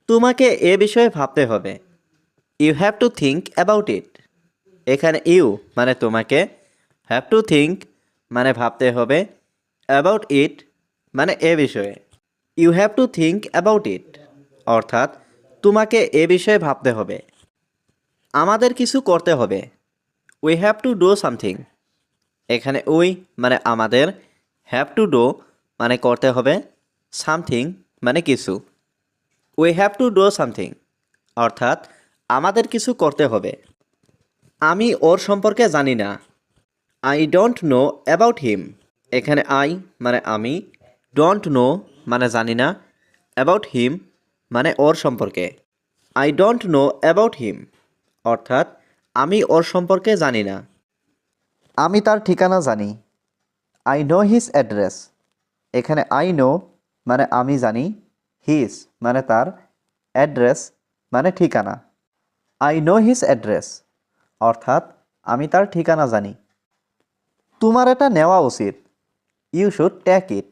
তোমাকে এ বিষয়ে ভাবতে হবে। You have to think about it. এখানে ইউ মানে তোমাকে, হ্যাভ টু থিঙ্ক মানে ভাবতে হবে, অ্যাবাউট ইট মানে এ বিষয়ে। You have to think about it অর্থাৎ তোমাকে এ বিষয়ে ভাবতে হবে। আমাদের কিছু করতে হবে। We have to do something. এখানে উই মানে আমাদের, হ্যাভ টু ডু মানে করতে হবে, সামথিং মানে কিছু। We have to do something অর্থাৎ আমাদের কিছু করতে হবে। আমি ওর সম্পর্কে জানি না। I don't know about him. এখানে আই মানে আমি, ডোন্ট নো মানে জানি না, অ্যাবাউট হিম মানে ওর সম্পর্কে। I don't know about him অর্থাৎ আমি ওর সম্পর্কে জানি না। আমি তার ঠিকানা জানি। I know his address. এখানে আই নো মানে আমি জানি, হিজ মানে তার, অ্যাড্রেস মানে ঠিকানা। আই নো হিজ অ্যাড্রেস অর্থাৎ আমি তার ঠিকানা জানি। তোমার এটা নেওয়া উচিত। You should take it.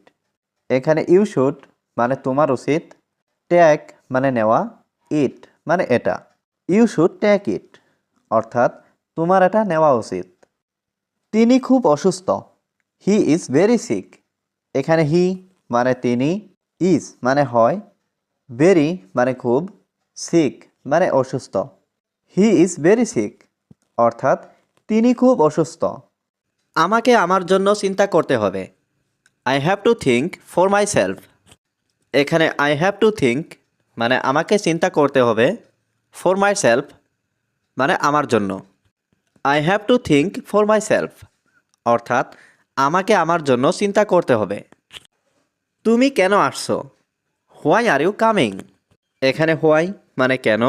এখানে ইউ শুড মানে তোমার উচিত, টেক মানে নেওয়া, ইট মানে এটা। ইউ শুড টেক ইট অর্থাৎ তোমার এটা নেওয়া উচিত। তিনি খুব অসুস্থ। He is very sick. এখানে হি মানে তিনি, ইজ মানে হয়, ভেরি মানে খুব, সিক মানে অসুস্থ। হি ইজ ভেরি সিক অর্থাৎ তিনি খুব অসুস্থ। আমাকে আমার জন্য চিন্তা করতে হবে। I have to think for my self. এখানে আই হ্যাভ টু থিঙ্ক মানে আমাকে চিন্তা করতে হবে, ফর মাই সেলফ মানে আমার জন্য। I have to think for my self অর্থাৎ আমাকে আমার জন্য চিন্তা করতে হবে। তুমি কেন আসছো? Why are you coming. এখানে হোয়াই মানে কেন,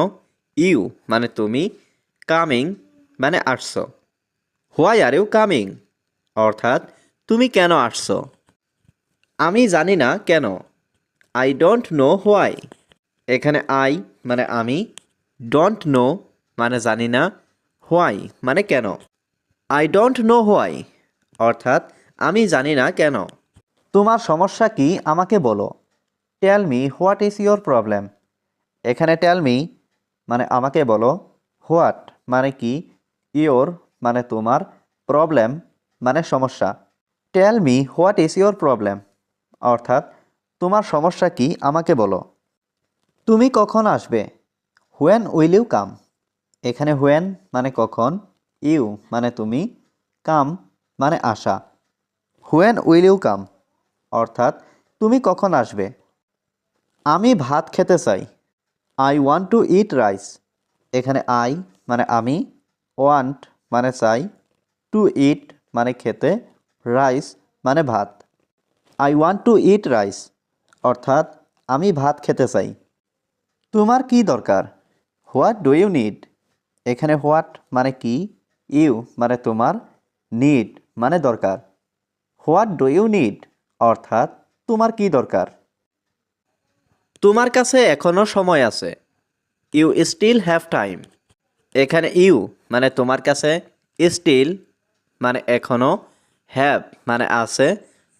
ইউ মানে তুমি, কামিং মানে আসছো। হোয়াই আর ইউ কামিং অর্থাৎ তুমি কেন আসছো। আমি জানি না কেন। I don't know why. এখানে আই মানে আমি, ডোন্ট নো মানে জানি না, হোয়াই মানে কেন। আই ডোন্ট নো হোয়াই অর্থাৎ আমি জানি না কেন। তোমার সমস্যা কি আমাকে বলো। Tell me what is your problem. এখানে টেল মি মানে আমাকে বলো, হোয়াট মানে কি, ইয়োর মানে তোমার, প্রবলেম মানে সমস্যা। Tell me what is your problem অর্থাৎ তোমার সমস্যা কি আমাকে বলো। তুমি কখন আসবে? When will you come. এখানে হোয়েন মানে কখন, ইউ মানে তুমি, কাম মানে আসা। হোয়েন উইল ইউ কাম অর্থাৎ তুমি কখন আসবে। আমি ভাত খেতে চাই। I want to eat rice. এখানে আই মানে আমি, ওয়ান্ট মানে চাই, টু ইট মানে খেতে, রাইস মানে ভাত। I want to eat rice অর্থাৎ আমি ভাত খেতে চাই। তোমার কি দরকার? What do you need. এখানে হোয়াট মানে কি, ইউ মানে তোমার, নিড মানে দরকার। হোয়াট ডু ইউ নিড অর্থাৎ তোমার কি দরকার। তোমার কাছে এখনও সময় আছে। You still have time. এখানে ইউ মানে তোমার কাছে, স্টিল মানে এখনও, হ্যাভ মানে আছে,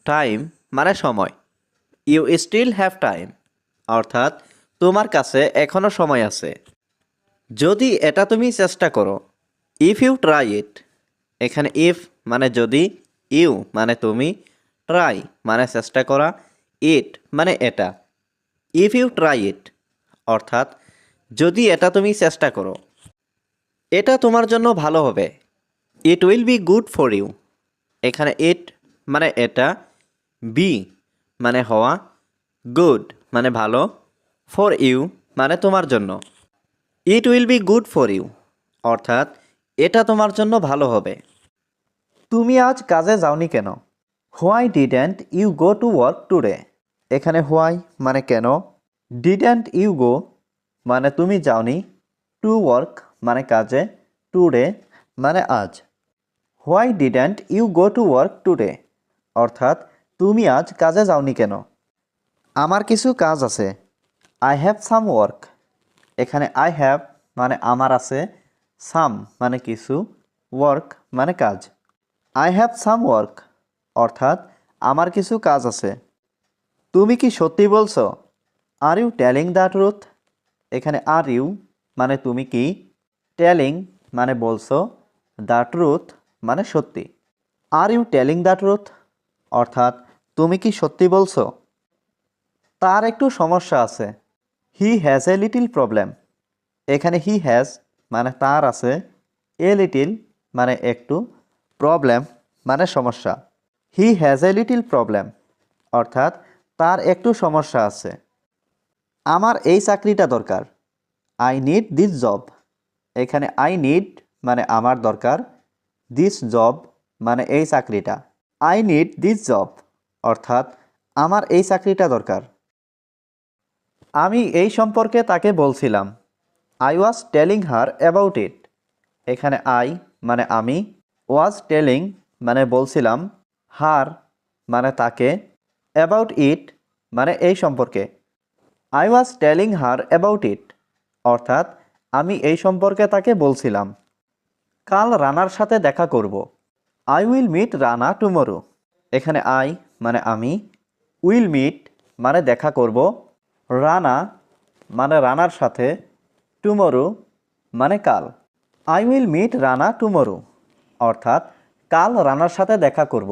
টাইম মানে সময়। ইউ স্টিল হ্যাভ টাইম অর্থাৎ তোমার কাছে এখনও সময় আছে। যদি এটা তুমি চেষ্টা করো। If you try it. এখানে ইফ মানে যদি, ইউ মানে তুমি, ট্রাই মানে চেষ্টা করা, ইট মানে এটা। ইফ ইউ ট্রাই ইট অর্থাৎ যদি এটা তুমি চেষ্টা করো। এটা তোমার জন্য ভালো হবে। It will be good for you. এখানে ইট মানে এটা, বি মানে হওয়া, গুড মানে ভালো, ফর ইউ মানে তোমার জন্য। It will be good for you অর্থাৎ এটা তোমার জন্য ভালো হবে। তুমি আজ কাজে যাওনি কেন? Why didn't you go to work today. এখানে হোয়াই মানে কেন, ডিডেন্ট ইউ গো মানে তুমি যাওনি, টু ওয়ার্ক মানে কাজে, টুডে মানে আজ। Why didn't you go to work today অর্থাৎ তুমি আজ কাজে যাওনি কেন? আমার কিছু কাজ আছে। I have some work. এখানে আই হ্যাভ মানে আমার আছে, সাম মানে কিছু, ওয়ার্ক মানে কাজ। আই হ্যাভ সাম ওয়ার্ক অর্থাৎ আমার কিছু কাজ আছে। তুমি কি সত্যি বলছো? Are you telling the truth. এখানে আর ইউ মানে তুমি কি, টেলিং মানে বলছো, দ্য ট্রুথ মানে সত্যি। Are you telling the truth অর্থাৎ তুমি কি সত্যি বলছো? তার একটু সমস্যা আছে। He has a little problem. এখানে হি হ্যাজ মানে তার আছে, এ লিটিল মানে একটু, প্রবলেম মানে সমস্যা। হি হ্যাজ এ লিটিল প্রবলেম অর্থাৎ তার একটু সমস্যা আছে। আমার এই চাকরিটা দরকার। I need this job. এখানে আই নিড মানে আমার দরকার, দিস জব মানে এই চাকরিটা। আই নিড দিস জব অর্থাৎ আমার এই চাকরিটা দরকার। আমি এই সম্পর্কে তাকে বলছিলাম। I was telling her about it. এখানে আই মানে আমি, ওয়াজ টেলিং মানে বলছিলাম, হার মানে তাকে, অ্যাবাউট ইট মানে এই সম্পর্কে। I was telling her about it অর্থাৎ আমি এই সম্পর্কে তাকে বলছিলাম। কাল রানার সাথে দেখা করব। I will meet Rana tomorrow. এখানে আই মানে আমি, উইল মিট মানে দেখা করব, রানা মানে রানার সাথে, টুমরো মানে কাল। I will meet Rana tomorrow অর্থাৎ কাল রানার সাথে দেখা করব।